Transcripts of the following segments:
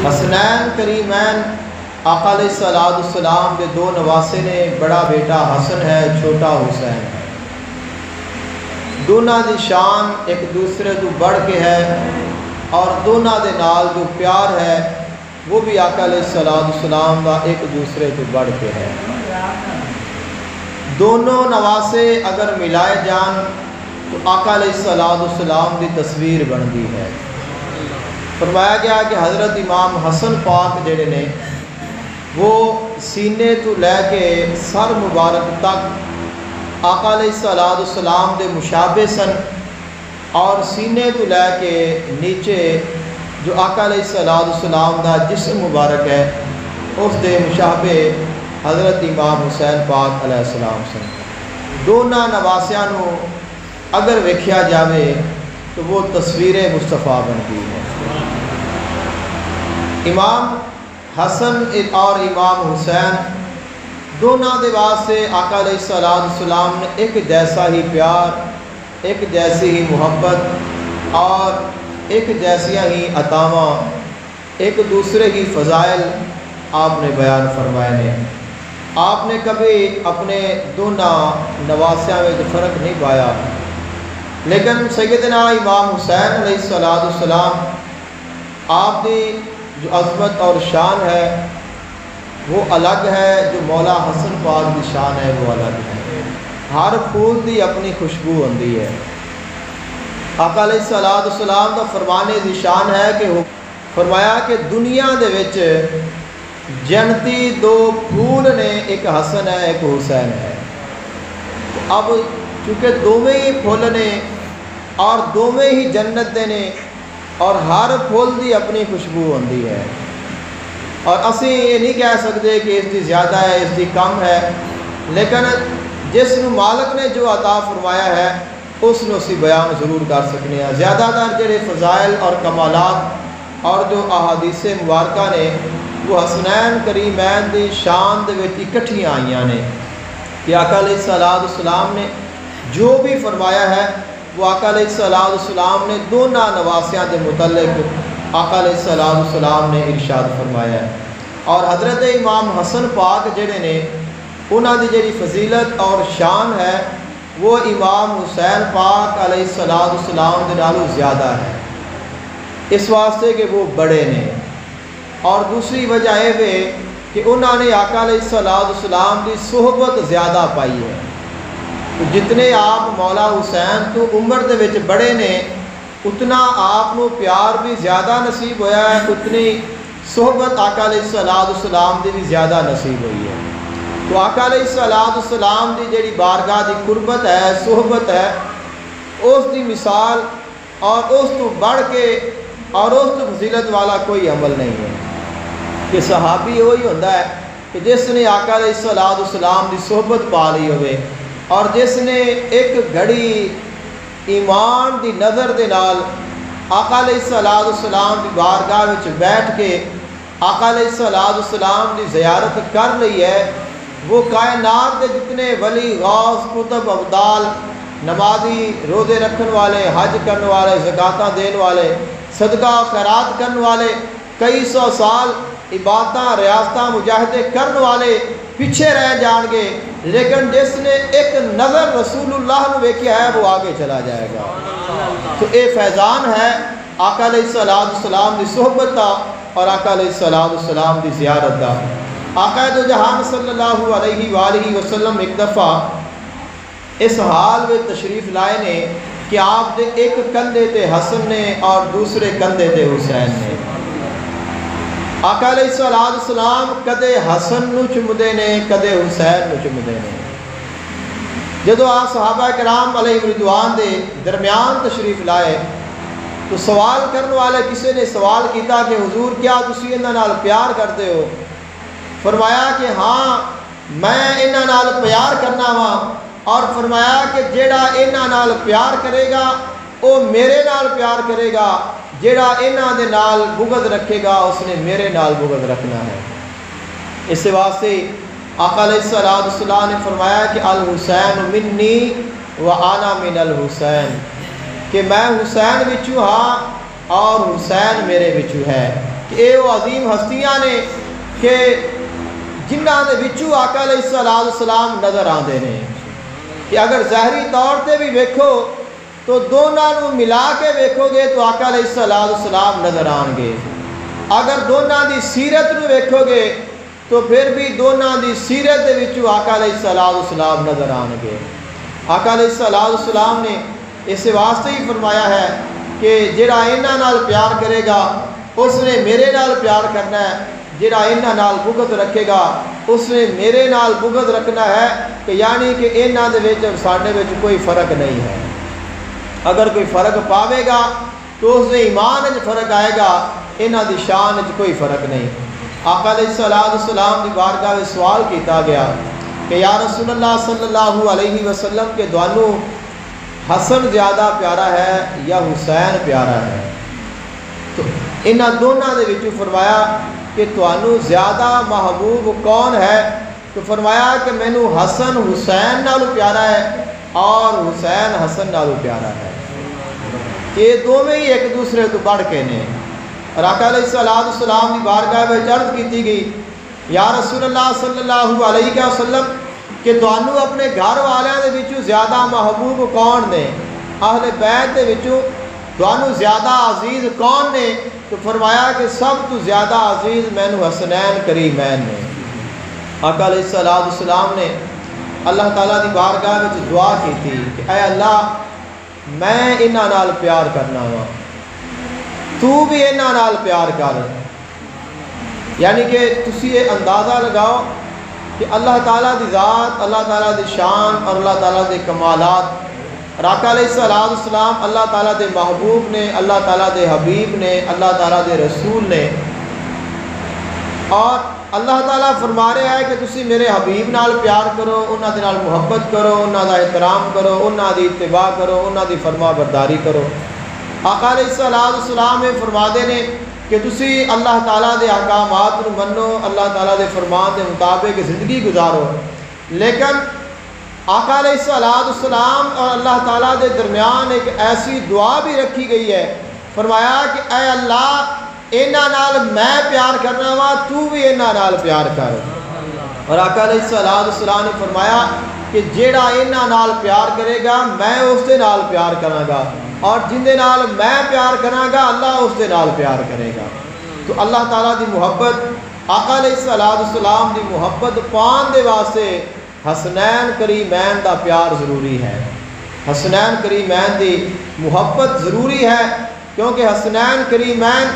حسنین کریمین آقا علیہ السلام کے دو نواسے نے، بڑا بیٹا حسن ہے، چھوٹا حسین ہے۔ دونوں دی شان ایک دوسرے تو بڑھ کے ہے، اور دونوں دے نال جو پیار ہے وہ بھی آقا علیہ السلام کا ایک دوسرے تو بڑھ کے ہے۔ دونوں نواسے اگر ملائے جان تو آقا علیہ السلام کی تصویر بنتی ہے۔ فرمایا گیا کہ حضرت امام حسن پاک جڑے نے وہ سینے تو لے کے سر مبارک تک آقا علیہ السلام دے مشابہ سن، اور سینے تو لے کے نیچے جو آقا علیہ السلام دا جسم مبارک ہے اس دے مشابہ حضرت امام حسین پاک علیہ السلام سن۔ دونوں نواسیاں نو اگر ویکھیا جاوے تو وہ تصویر مصطفیٰ بنتی ہے۔ امام حسن اور امام حسین دونوں دے واسطے آقا علیہ السلام نے ایک جیسا ہی پیار، ایک جیسی ہی محبت اور ایک جیسیاں ہی عطاواں، ایک دوسرے کی فضائل آپ نے بیان فرمائے نے۔ آپ نے کبھی اپنے دونوں نواسیاں میں فرق نہیں پایا، لیکن سیدنا امام حسین علیہ السلام آپ کی جو عظمت اور شان ہے وہ الگ ہے، جو مولا حسن پاک کی شان ہے وہ الگ ہے۔ ہر پھول کی اپنی خوشبو ہوتی ہے۔ آقا علیہ السلام کا فرمانے کی شان ہے کہ فرمایا کہ دنیا دے وچ جنتی دو پھول نے، ایک حسن ہے ایک حسین ہے۔ اب چونکہ دونوں ہی پھول نے اور دونوں ہی جنت دے نے، اور ہر پھول دی اپنی خوشبو ہوتی ہے، اور اسی یہ نہیں کہہ سکتے کہ اس کی زیادہ ہے اس کی کم ہے، لیکن جس نو مالک نے جو عطا فرمایا ہے اس نو اسی بیان ضرور کر سکتے ہیں۔ زیادہ تر جڑے فضائل اور کمالات اور جو احادیث مبارکہ نے وہ حسنین کریمین دی شان دے وچ اکٹھیاں آئیاں نے، کہ آقا علیہ السلام نے جو بھی فرمایا ہے وہ آقا علیہ السلام نے دونوں نواسیاں دے متعلق آقا علیہ السلام نے ارشاد فرمایا ہے۔ اور حضرت امام حسن پاک جڑے نے انہاں دی جڑی فضیلت اور شان ہے وہ امام حسین پاک علیہ السلام دے نالوں زیادہ ہے، اس واسطے کہ وہ بڑے نے، اور دوسری وجہ یہ ہے کہ انہوں نے آقا علیہ السلام کی صحبت زیادہ پائی ہے۔ جتنے آپ مولا حسین تو عمر دے وچ بڑے نے اتنا آپ نو پیار بھی زیادہ نصیب ہویا ہے، اتنی صحبت آقا علیہ السلام دی بھی زیادہ نصیب ہوئی ہے۔ تو آقا علیہ السلام دی جڑی بارگاہ دی قربت ہے، صحبت ہے، اس دی مثال اور اس تو بڑھ کے اور اس تو فضیلت والا کوئی عمل نہیں ہے، کہ صحابی وہی ہوتا ہے کہ جس نے آقا علیہ السلام دی صحبت پا لی ہوئے، اور جس نے ایک گھڑی ایمان دی نظر دے نال آقا علیہ السلام دی بارگاہ وچ بیٹھ کے آقا علیہ السلام دی زیارت کر لی ہے، وہ کائنات دے جتنے ولی، غوث، قطب، ابدال، نمازی، روزے رکھن والے، حج کرنے والے، زکاتاں دین والے، صدقہ خیرات کرنے والے، کئی سو سال عبادتاں ریاستاں مجاہدے کرنے والے پیچھے رہ جان گے، لیکن جس نے ایک نظر رسول اللہ نے ویکھیا ہے وہ آگے چلا جائے گا۔ تو اے فیضان ہے آقا علیہ السلام دی صحبت دا اور آقا علیہ السلام دی زیارت دا۔ آقا دو جہان صلی اللہ علیہ وآلہ وسلم ایک دفعہ اس حال میں تشریف لائے نے کہ آپ دے ایک کندھے تے حسن نے اور دوسرے کندھے تے حسین نے۔ آقا علیہ السلام کدے حسن نو چمدے نے، کدے حسین نو چمدے نے۔ جدو آپ صحابہ کرام علیہ رضوان دے درمیان تشریف لائے تو سوال کرنے والے کسی نے سوال کیتا کہ حضور کیا تسی انہاں نال پیار کرتے ہو؟ فرمایا کہ ہاں میں انہاں نال پیار کرنا وا، اور فرمایا کہ جیڑا انہاں نال پیار کرے گا وہ میرے نال پیار کرے گا، جیڑا انہاں دے نال بغض رکھے گا اس نے میرے نال بغض رکھنا ہے۔ اس واسطے آقا علیہ السلام نے فرمایا کہ الحسین منی و انا من الحسین، کہ میں حسین وچوں ہاں اور حسین میرے وچوں ہے۔ کہ اے وہ عظیم ہستیاں نے کہ جنہاں دے وچوں آقا علیہ الصلوۃ والسلام نظر آندے نے کہ اگر ظاہری طور تے بھی ویکھو تو دونوں نو ملا کے ویکھو گے تو آقا علیہ الصلوۃ والسلام نظر آن گے، اگر دونوں دی سیرت نو ویکھو گے تو پھر بھی دونوں دی سیرت دے وچوں آقا علیہ الصلوۃ والسلام نظر آن گے۔ آقا علیہ الصلوۃ والسلام نے اس واسطے ہی فرمایا ہے کہ جڑا انہاں نال پیار کرے گا اس نے میرے نال پیار کرنا ہے، جڑا انہاں نال بغض رکھے گا اس نے میرے نال بغض رکھنا ہے، کہ یعنی کہ انہاں دے وچ ساڈے وچ کوئی فرق نہیں ہے۔ اگر کوئی فرق پاوے گا تو اس دے ایمان وچ فرق آئے گا، انہاں دی شان وچ کوئی فرق نہیں۔ آقا علیہ الصلوۃ والسلام دی بارگاہ میں سوال کیتا گیا کہ یا رسول اللہ صلی اللہ علیہ وسلم کہ دوانوں حسن زیادہ پیارا ہے یا حسین پیارا ہے؟ تو انہاں دونوں دے وچوں فرمایا کہ توانوں زیادہ محبوب کون ہے؟ تو فرمایا کہ مینوں حسن حسین نالوں پیارا ہے اور حسین حسن نالوں پیارا ہے، یہ دونوں ہی ایک دوسرے تو بڑھ کے نے۔ اور آقا علیہ الصلوۃ والسلام کی بارگاہ میں عرض کی گئی یا رسول اللہ صلی اللہ علیہ وسلم کہ توانوں اپنے گھر والیاں دے وچوں زیادہ محبوب کون نے؟ اہل بیت دے وچوں توانوں زیادہ عزیز کون نے؟ تو فرمایا کہ سب تو زیادہ عزیز مینوں حسنین کریمین نے۔ آقا علیہ الصلوۃ والسلام نے اللہ تعالیٰ دی بارگاہ میں دعا کی تھی کہ اے اللہ میں انہاں نال پیار کرنا وا، تو بھی انہاں نال پیار کر۔ یعنی کہ تسی یہ اندازہ لگاؤ کہ اللہ تعالیٰ دی ذات، اللہ تعالیٰ دی شان اور اللہ تعالیٰ دے کمالات، اور آقا علیہ الصلوۃ والسلام اللہ تعالیٰ دے محبوب نے، اللہ تعالیٰ دے حبیب نے، اللہ تعالیٰ دے رسول نے، اور اللہ تعالیٰ فرما رہا ہے کہ تسی میرے حبیب نال پیار کرو، انہاں دے نال محبت کرو، انہاں دا احترام کرو، انہاں دی اتباع کرو، انہاں دی فرما برداری کرو۔ آقا علیہ الصلوۃ والسلام میں فرما دے نے کہ تسی اللہ تعالیٰ دے احکامات نو منو، اللہ تعالیٰ دے فرمان دے مطابق زندگی گزارو، لیکن آقا علیہ الصلوۃ والسلام اور اللہ تعالیٰ دے درمیان ایک ایسی دعا بھی رکھی گئی ہے، فرمایا کہ اے اللہ انہاں نال میں پیار کرنا وا، تو بھی انہاں نال پیار کر۔ اور آقا علیہ الصلوۃ والسلام نے فرمایا کہ جیڑا انہاں نال پیار کرے گا میں اس دے نال پیار کراں گا، اور جن دے نال میں پیار کراں گا اللہ اس دے نال پیار کرے گا۔ تو اللہ تعالیٰ دی محبت، آقا علیہ الصلوۃ والسلام دی محبت پان دے واسطے حسنین کریمین دا پیار ضروری ہے، حسنین کریمین دی محبت ضروری ہے، کیونکہ حسنین کریمین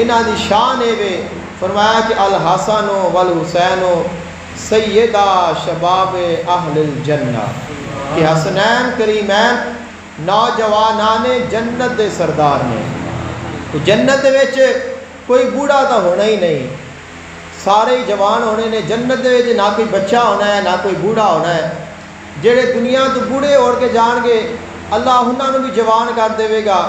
انہاں دی شان ہے وے۔ فرمایا کہ الحسن والحسین سیدہ شباب اہل الجنہ، کہ حسنین کریمین نوجوانان جنت دے سردار نے۔ تو جنت دے وچ کوئی بوڑھا تو ہونا ہی نہیں، سارے ہی جوان ہونے نے جنت دے وچ، نہ کوئی بچہ ہونا ہے نہ کوئی بوڑھا ہونا ہے۔ جڑے دنیا تو بوڑھے ہو کے جان گے اللہ انہاں نوں بھی جوان کر دے گا،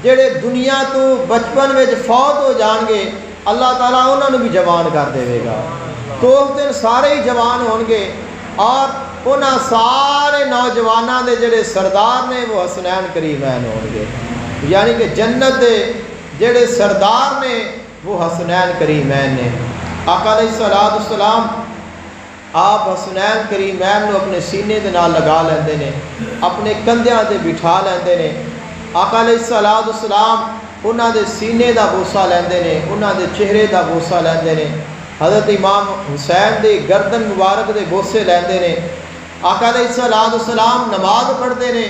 جڑے دنیا تو بچپن وچ فوت ہو جان گے اللہ تعالیٰ انہاں نوں بھی جوان کر دے گا۔ تو اس دن سارے ہی جوان ہون گے، اور انہاں سارے نوجوانوں دے جڑے سردار نے وہ حسنین کریمین ہون گے، یعنی کہ جنت دے جڑے سردار نے وہ حسنین کریمین نے۔ آقا علیہ الصلوۃ والسلام آپ حسنین کریمین نو اپنے سینے دے نال لگا لیندے نے، اپنے کندھیاں تے بٹھا لیندے نے۔ آقا علیہ الصلوۃ والسلام انہاں دے سینے دا بوسہ لیندے نے، انہاں دے چہرے دا بوسہ لیندے نے، حضرت امام حسین دی گردن مبارک دے بوسے لیندے نے۔ آقا علیہ الصلوۃ والسلام نماز پڑھتے نے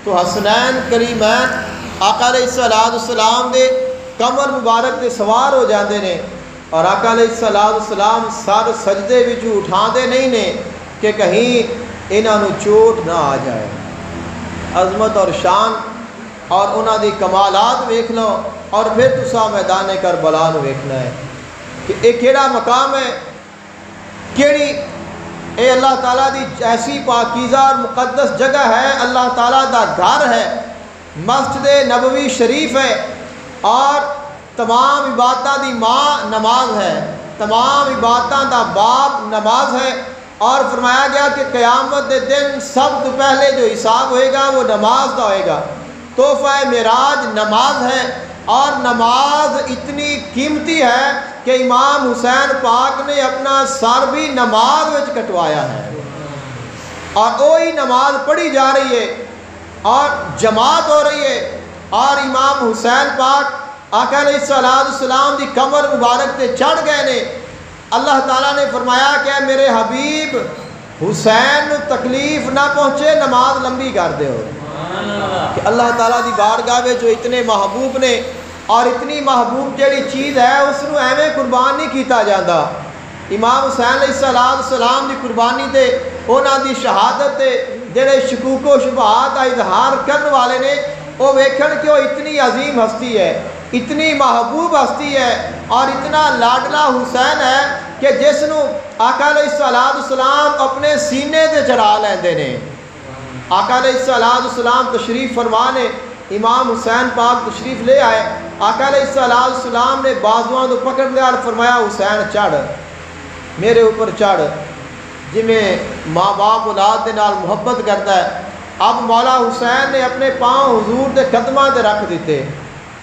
تو حسنین کریمین آقا علیہ الصلوۃ والسلام دے کمر مبارک تے سوار ہو جاندے نے، اور آقا علیہ الصلوۃ والسلام سر سجدے وچوں اٹھاندے نہیں نے کہ کہیں انہاں نوں چوٹ نہ آ جائے۔ عظمت اور شان اور انہاں دی کمالات ویکھ لو، اور پھر تساں میدان کربلا نوں ویکھنا ہے کہ یہ کیڑا مقام ہے، کیڑی اے اللہ تعالیٰ دی ایسی پاکیزہ اور مقدس جگہ ہے، اللہ تعالیٰ دا گھر ہے، مسجد نبوی شریف ہے، اور تمام عبادتاں دی ماں نماز ہے، تمام عبادتاں دا باپ نماز ہے، اور فرمایا گیا کہ قیامت دے دن سب تو پہلے جو حساب ہوئے گا وہ نماز کا ہوئے گا۔ تحفہ معراج نماز ہے، اور نماز اتنی قیمتی ہے کہ امام حسین پاک نے اپنا سر بھی نماز وچ کٹوایا ہے، اور وہی نماز پڑھی جا رہی ہے اور جماعت ہو رہی ہے، اور امام حسین پاک آقا علیہ السلام دی کمر مبارک تے چڑھ گئے نے۔ اللہ تعالیٰ نے فرمایا کہ میرے حبیب حسین نو تکلیف نہ پہنچے، نماز لمبی کر دے ہو۔ کہ اللہ تعالیٰ دی بارگاہ میں جو اتنے محبوب نے، اور اتنی محبوب جیڑی چیز ہے اس نو ایویں قربان نہیں کیتا جاتا۔ امام حسین علیہ السلام دی قربانی تے انہاں دی شہادت تے جڑے شکوک و شبہات کا اظہار کرنے والے نے وہ ویکھن کہ وہ اتنی عظیم ہستی ہے، اتنی محبوب ہستی ہے، اور اتنا لاڈلا حسین ہے کہ جس نو آقا علیہ السلام اپنے سینے تے چڑھا لیندے نے۔ آقا علیہ السلام تشریف فرما نے، امام حسین پاک تشریف لے آئے، آقا علیہ السلام نے بازوان تو پکڑ لیا اور فرمایا حسین چڑھ، میرے اوپر چڑھ، جی میں ماں باپ اولاد دے نال محبت کرتا ہے۔ اب مولا حسین نے اپنے پاؤں حضور دے قدماں دے رکھ دیتے،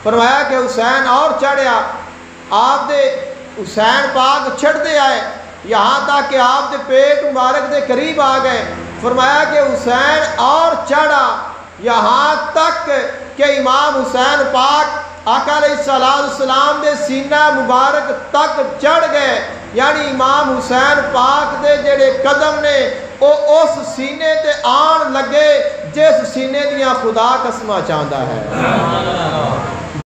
فرمایا کہ حسین اور چڑھیا، آپ دے حسین پاک چڑھتے آئے یہاں تک کہ آپ دے پیٹ مبارک دے قریب آ گئے، فرمایا کہ حسین اور چڑھا، یہاں تک کہ امام حسین پاک آقا علیہ السلام دے سینہ مبارک تک چڑھ گئے، یعنی امام حسین پاک دے جڑے قدم نے وہ اس سینے تے آن لگے جس سینے دیاں خدا قسمہ چاہتا ہے۔